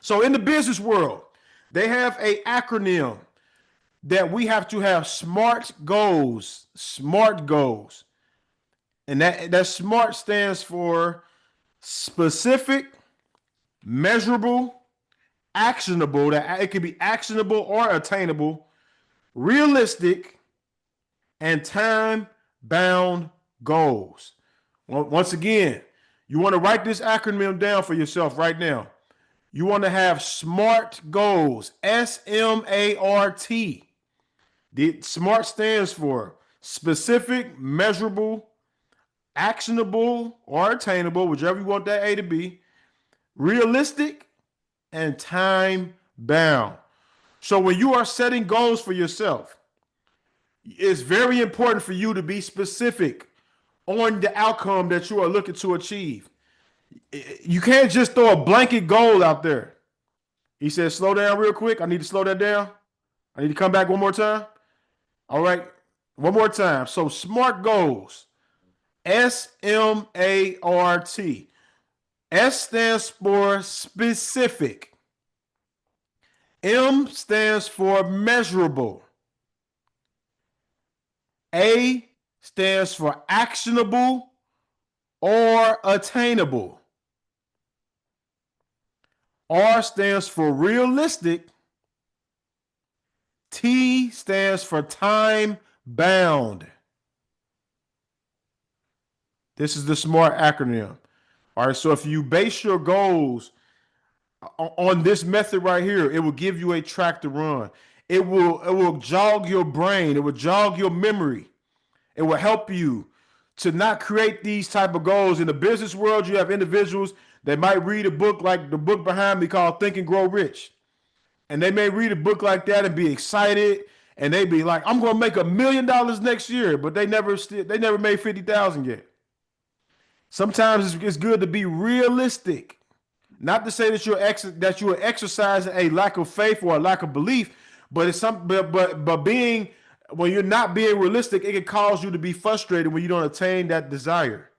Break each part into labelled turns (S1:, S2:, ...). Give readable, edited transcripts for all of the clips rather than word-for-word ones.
S1: So in the business world, they have a acronym that we have to have SMART goals. SMART goals. And that SMART stands for specific, measurable, actionable. That it can be actionable or attainable, realistic, and time-bound goals. Once again, you want to write this acronym down for yourself right now. You want to have SMART goals. SMART. The SMART stands for specific, measurable, actionable, or attainable, whichever you want that A to be, realistic, and time bound. So when you are setting goals for yourself, it's very important for you to be specific on the outcome that you are looking to achieve. You can't just throw a blanket goal out there. He said, slow down real quick. I need to slow that down. I need to come back one more time. All right. One more time. So SMART goals. SMART. S stands for specific. M stands for measurable. A stands for actionable or attainable. R stands for realistic. T stands for time bound. This is the SMART acronym. All right, so if you base your goals on this method right here, it will give you a track to run. It will jog your brain. It will jog your memory. It will help you to not create these type of goals. In the business world, you have individuals that might read a book like the book behind me called Think and Grow Rich. And they may read a book like that and be excited, and they be like, I'm going to make $1 million next year, but they never made 50,000 yet. Sometimes it's good to be realistic. Not to say that you're exercising a lack of faith or a lack of belief, but it's being, when you're not being realistic, it can cause you to be frustrated when you don't attain that desire.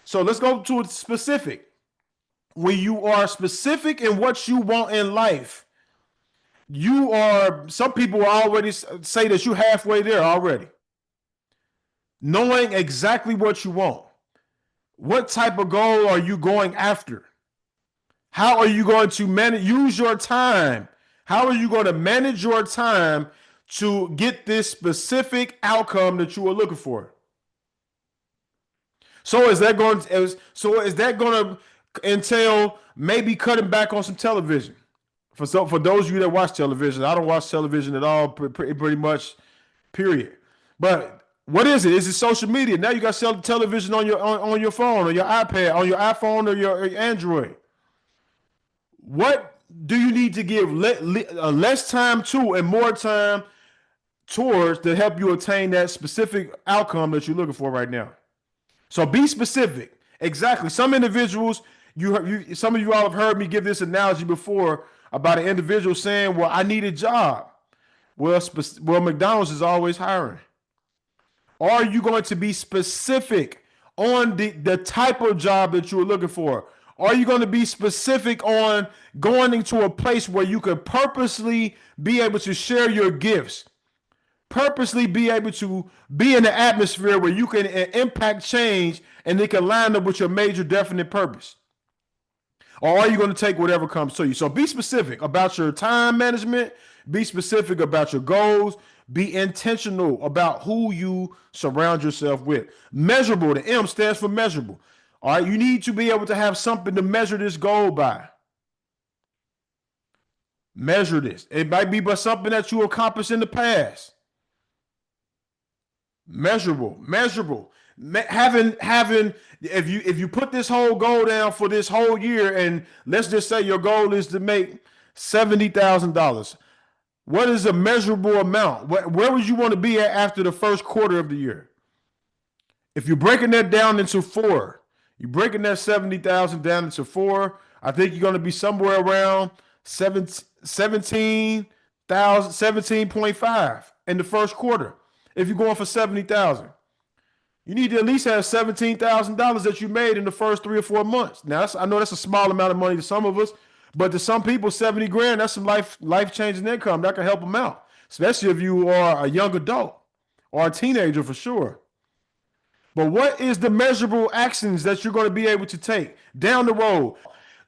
S1: So let's go to a specific. When you are specific in what you want in life, some people already say that you're halfway there already. Knowing exactly what you want. What type of goal are you going after? How are you going to use your time? How are you going to manage your time to get this specific outcome that you are looking for? So is that going to entail maybe cutting back on some television? For those of you that watch television, I don't watch television at all, pretty much, period. But what is it? Is it social media? Now you got television on your phone, or your iPad, on your iPhone, or your Android. What do you need to give less time to and more time towards to help you attain that specific outcome that you're looking for right now? So be specific. Exactly. Some individuals, some of you all have heard me give this analogy before about an individual saying, well, I need a job. Well, McDonald's is always hiring. Are you going to be specific on the type of job that you're looking for? Are you going to be specific on going into a place where you can purposely be able to share your gifts? Purposely be able to be in an atmosphere where you can impact change and it can line up with your major definite purpose? Or are you going to take whatever comes to you? So be specific about your time management. Be specific about your goals. Be intentional about who you surround yourself with. Measurable. The M stands for measurable. All right. You need to be able to have something to measure this goal by. Measure this. It might be by something that you accomplished in the past. Measurable. Having if you put this whole goal down for this whole year, and let's just say your goal is to make $70,000. What is a measurable amount? Where would you want to be at after the first quarter of the year? If you're breaking that down into 4, you're breaking that 70,000 down into 4, I think you're going to be somewhere around 17.5 in the first quarter. If you're going for 70,000, you need to at least have $17,000 that you made in the first 3 or 4 months. Now, I know that's a small amount of money to some of us, But to some people, 70 grand, that's some life-changing income that can help them out, especially if you are a young adult or a teenager for sure. But what is the measurable actions that you're going to be able to take down the road?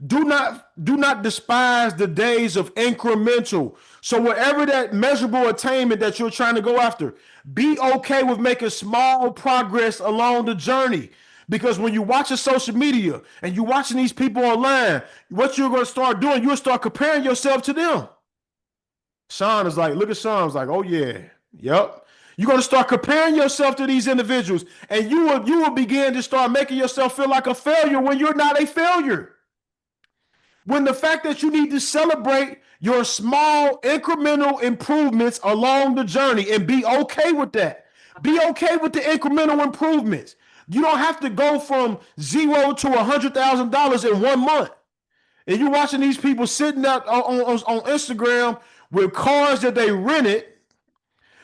S1: Do not despise the days of incremental. So whatever that measurable attainment that you're trying to go after, be okay with making small progress along the journey. Because when you're watching social media and you're watching these people online, what you're going to start doing, you'll start comparing yourself to them. Sean is like, look at Sean's like, oh yeah, yep. You're going to start comparing yourself to these individuals, and you will begin to start making yourself feel like a failure when you're not a failure. When the fact that you need to celebrate your small incremental improvements along the journey and be okay with that. Be okay with the incremental improvements. You don't have to go from $0 to $100,000 in 1 month. And you're watching these people sitting out on Instagram with cars that they rented.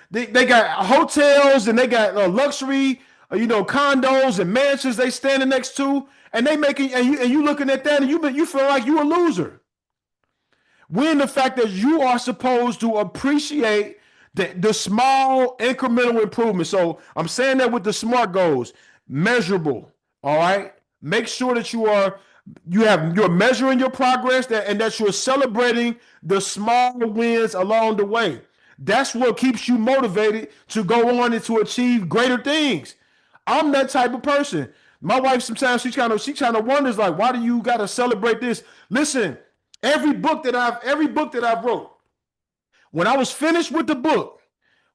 S1: They got hotels and they got luxury, condos and mansions they standing next to, and they making and you looking at that and you feel like you a loser. When the fact that you are supposed to appreciate the small incremental improvement. So I'm saying that with the SMART goals, measurable. All right, make sure that you're measuring your progress and that you're celebrating the small wins along the way. That's what keeps you motivated to go on and to achieve greater things. I'm that type of person. My wife sometimes she kind of wonders like, why do you got to celebrate this? Listen, every book that I've wrote, when I was finished with the book,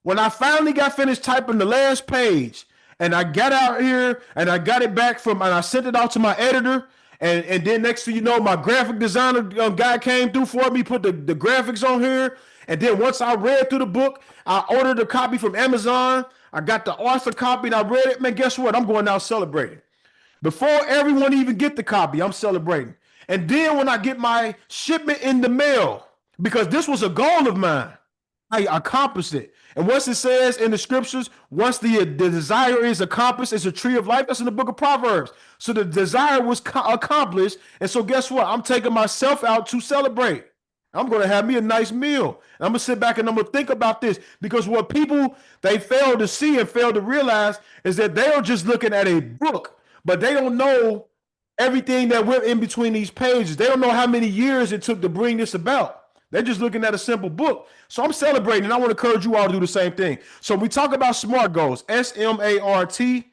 S1: when I finally got finished typing the last page, and I got out here and I got it back and I sent it out to my editor, and then next thing you know, my graphic designer guy came through for me, put the graphics on here. And then once I read through the book, I ordered a copy from Amazon. I got the author copy and I read it. Man, guess what? I'm going out celebrating. Before everyone even get the copy, I'm celebrating. And then when I get my shipment in the mail, because this was a goal of mine, I accomplished it. And once it says in the scriptures, once the desire is accomplished, it's a tree of life. That's in the book of Proverbs. So the desire was accomplished. And so guess what? I'm taking myself out to celebrate. I'm going to have me a nice meal. And I'm going to sit back and I'm going to think about this, because what people, they fail to see and fail to realize is that they are just looking at a book, but they don't know everything that went in between these pages. They don't know how many years it took to bring this about. They're just looking at a simple book. So I'm celebrating, and I want to encourage you all to do the same thing. So we talk about SMART goals, SMART,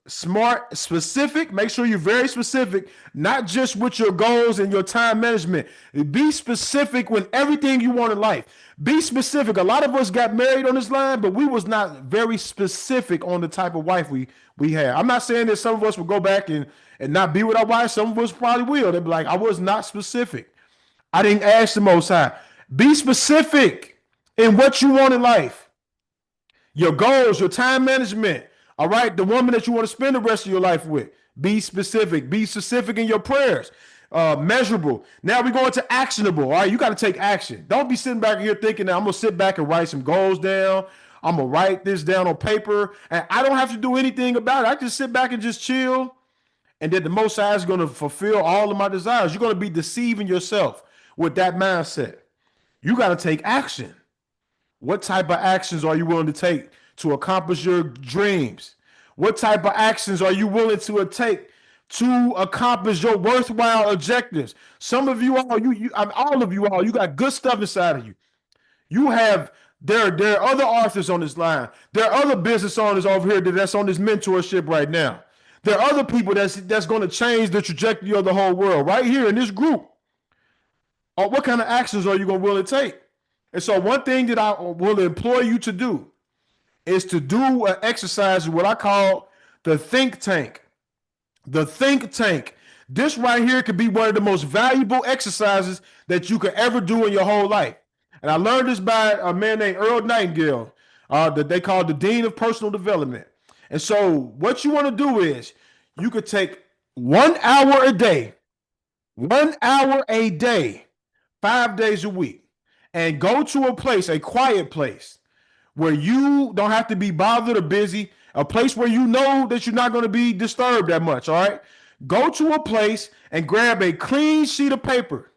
S1: SMART, specific. Make sure you're very specific, not just with your goals and your time management. Be specific with everything you want in life. Be specific. A lot of us got married on this line, but we was not very specific on the type of wife we had. I'm not saying that some of us will go back and not be with our wife. Some of us probably will. They'll be like, I was not specific. I didn't ask the Most High. Be specific in what you want in life. Your goals, your time management. All right, the woman that you want to spend the rest of your life with. Be specific. Be specific in your prayers. Measurable. Now we're going to actionable. All right, you got to take action. Don't be sitting back here thinking that I'm going to sit back and write some goals down. I'm going to write this down on paper, and I don't have to do anything about it. I just sit back and just chill, and then the Most High is going to fulfill all of my desires. You're going to be deceiving yourself with that mindset. You got to take action. What type of actions are you willing to take to accomplish your dreams? What type of actions are you willing to take to accomplish your worthwhile objectives? Some of you all, all of you all, you got good stuff inside of you. You have, there are other authors on this line. There are other business owners over here that's on this mentorship right now. There are other people that's going to change the trajectory of the whole world right here in this group. What kind of actions are you going to willing to take? And so one thing that I will employ you to do is to do an exercise, what I call the think tank. The think tank. This right here could be one of the most valuable exercises that you could ever do in your whole life. And I learned this by a man named Earl Nightingale, that they call the Dean of Personal Development. And so what you want to do is you could take 1 hour a day, 1 hour a day, 5 days a week, and go to a place, a quiet place, where you don't have to be bothered or busy, a place where you know that you're not going to be disturbed that much, all right? Go to a place and grab a clean sheet of paper,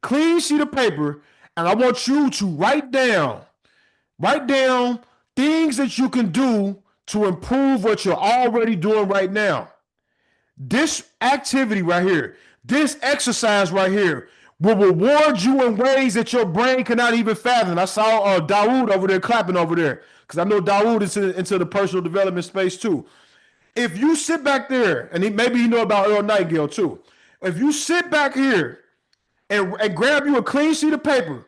S1: clean sheet of paper, and I want you to write down things that you can do to improve what you're already doing right now. This activity right here, this exercise right here will reward you in ways that your brain cannot even fathom. I saw Dawood over there clapping over there because I know Dawood is into the personal development space too. If you sit back there, and maybe you know about Earl Nightingale too. If you sit back here and grab you a clean sheet of paper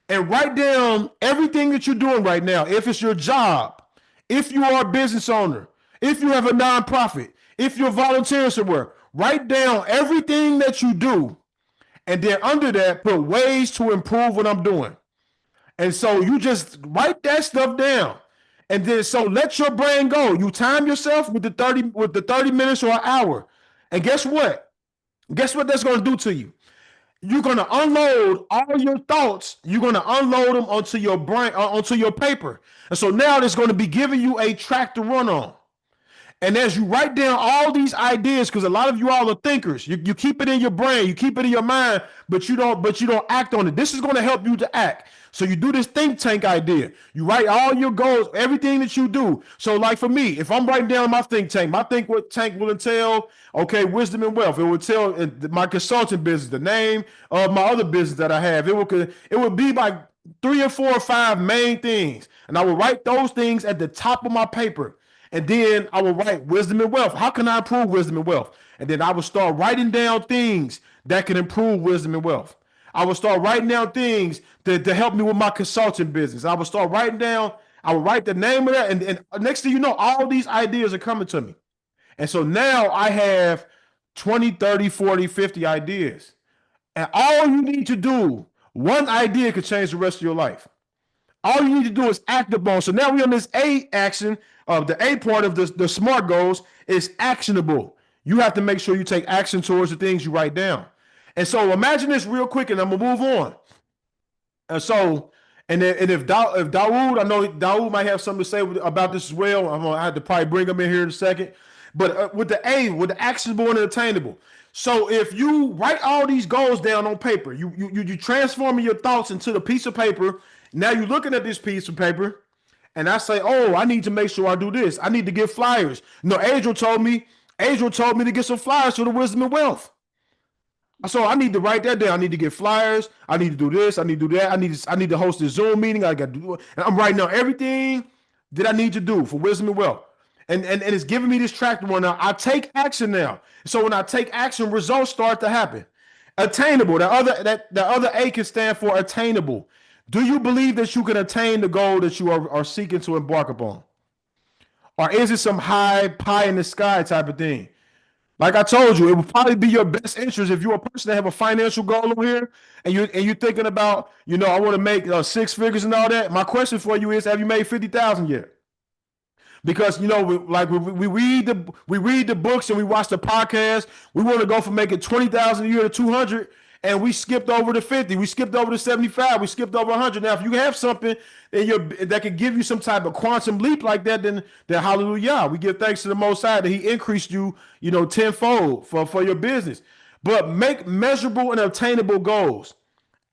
S1: and write down everything that you're doing right now, if it's your job, if you are a business owner, if you have a nonprofit, if you're volunteering somewhere, write down everything that you do, and then under that, put ways to improve what I'm doing. And so you just write that stuff down. And then so let your brain go. You time yourself with the 30 minutes or an hour. And guess what? Guess what that's going to do to you? You're going to unload all your thoughts. You're going to unload them onto your brain, onto your paper. And so now it's going to be giving you a track to run on. And as you write down all these ideas, because a lot of you all are thinkers, you keep it in your brain, you keep it in your mind, but you don't act on it. This is going to help you to act. So you do this think tank idea. You write all your goals, everything that you do. So like for me, if I'm writing down my think tank will entail, okay, wisdom and wealth. It would tell my consulting business, the name of my other business that I have. It would be like 3 or 4 or 5 main things. And I would write those things at the top of my paper. And then I will write wisdom and wealth. How can I improve wisdom and wealth? And then I will start writing down things that can improve wisdom and wealth. I will start writing down things to help me with my consulting business. I will write the name of that. And next thing you know, all these ideas are coming to me. And so now I have 20, 30, 40, 50 ideas. And all you need to do, one idea could change the rest of your life. All you need to do is act upon. So now we're on this A action. The A part of the SMART goals is actionable. You have to make sure you take action towards the things you write down. And so imagine this real quick, and I'm gonna move on. And if Dawood, I know Dawood might have something to say about this as well. I have to probably bring him in here in a second. But with the A, with the actionable and attainable. So if you write all these goals down on paper, you transforming your thoughts into the piece of paper. Now you're looking at this piece of paper. And I say, oh, I need to make sure I do this. I need to get flyers. Adriel told me to get some flyers for the wisdom and wealth. So I need to write that down. I need to get flyers. I need to do this. I need to do that. I need to host a Zoom meeting. I got to do it. And I'm writing down everything that I need to do for wisdom and wealth. And it's giving me this track to run now. I take action now. So when I take action, results start to happen. Attainable. The other A can stand for attainable. Do you believe that you can attain the goal that you are seeking to embark upon? Or is it some high pie in the sky type of thing? Like I told you, it would probably be your best interest if you're a person that have a financial goal over here and you're thinking about, I want to make 6 figures and all that. My question for you is, have you made 50,000 yet? Because we read the books and we watch the podcast. We want to go from making 20,000 a year to 200. And we skipped over the 50. We skipped over the 75. We skipped over 100. Now, if you have something that can give you some type of quantum leap like that, then hallelujah. We give thanks to the Most High that He increased you, tenfold for your business. But make measurable and obtainable goals,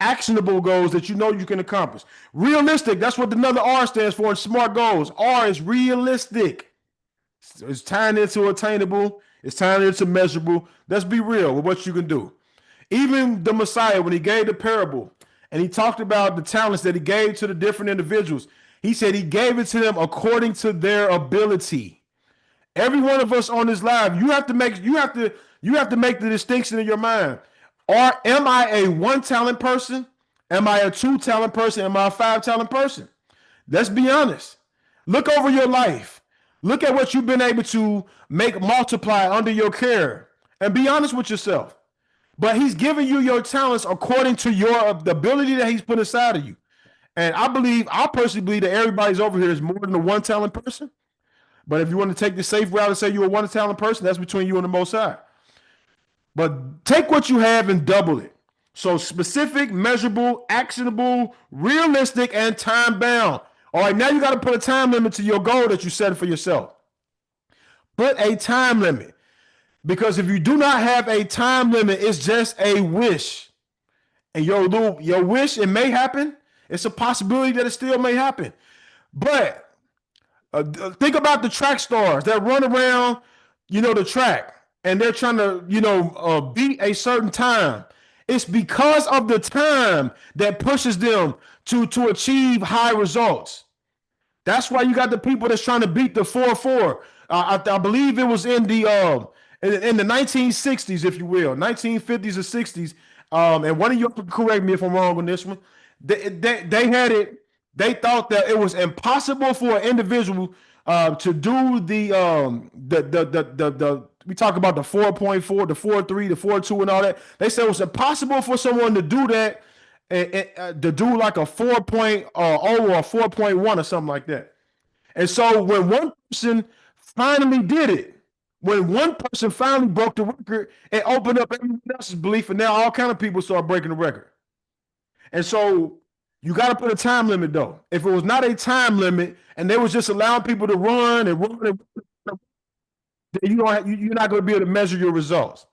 S1: actionable goals that you can accomplish. Realistic. That's what another R stands for in SMART goals. R is realistic. It's tying into attainable. It's tying into measurable. Let's be real with what you can do. Even the Messiah, when He gave the parable and He talked about the talents that He gave to the different individuals, He said He gave it to them according to their ability. Every one of us on this live, you have to make the distinction in your mind. Am I a 1 talent person? Am I a 2 talent person? Am I a 5 talent person? Let's be honest. Look over your life. Look at what you've been able to make multiply under your care, and be honest with yourself. But He's giving you your talents according to the ability that He's put inside of you. And I personally believe that everybody's over here is more than a 1 talent person. But if you want to take the safe route and say you're a 1 talent person, that's between you and the Most High. But take what you have and double it. So specific, measurable, actionable, realistic, and time bound. All right, now you got to put a time limit to your goal that you set for yourself. Put a time limit. Because if you do not have a time limit, it's just a wish. And your wish, it may happen. It's a possibility that it still may happen. But think about the track stars that run around, the track, and they're trying to, beat a certain time. It's because of the time that pushes them to achieve high results. That's why you got the people that's trying to beat the 4-4. I believe it was in the 1960s, if you will, 1950s or 60s. And one of you can correct me if I'm wrong on this one. They had it. They thought that it was impossible for an individual to do the we talk about the 4.4, the 4.3, the 4.2, and all that. They said it was impossible for someone to do that and to do like a 4.0 or a 4.1 or something like that. And so when one person finally did it, when one person finally broke the record, it opened up everyone else's belief, and now all kind of people start breaking the record. And so you got to put a time limit, though. If it was not a time limit and they was just allowing people to run and run, then you're not going to be able to measure your results.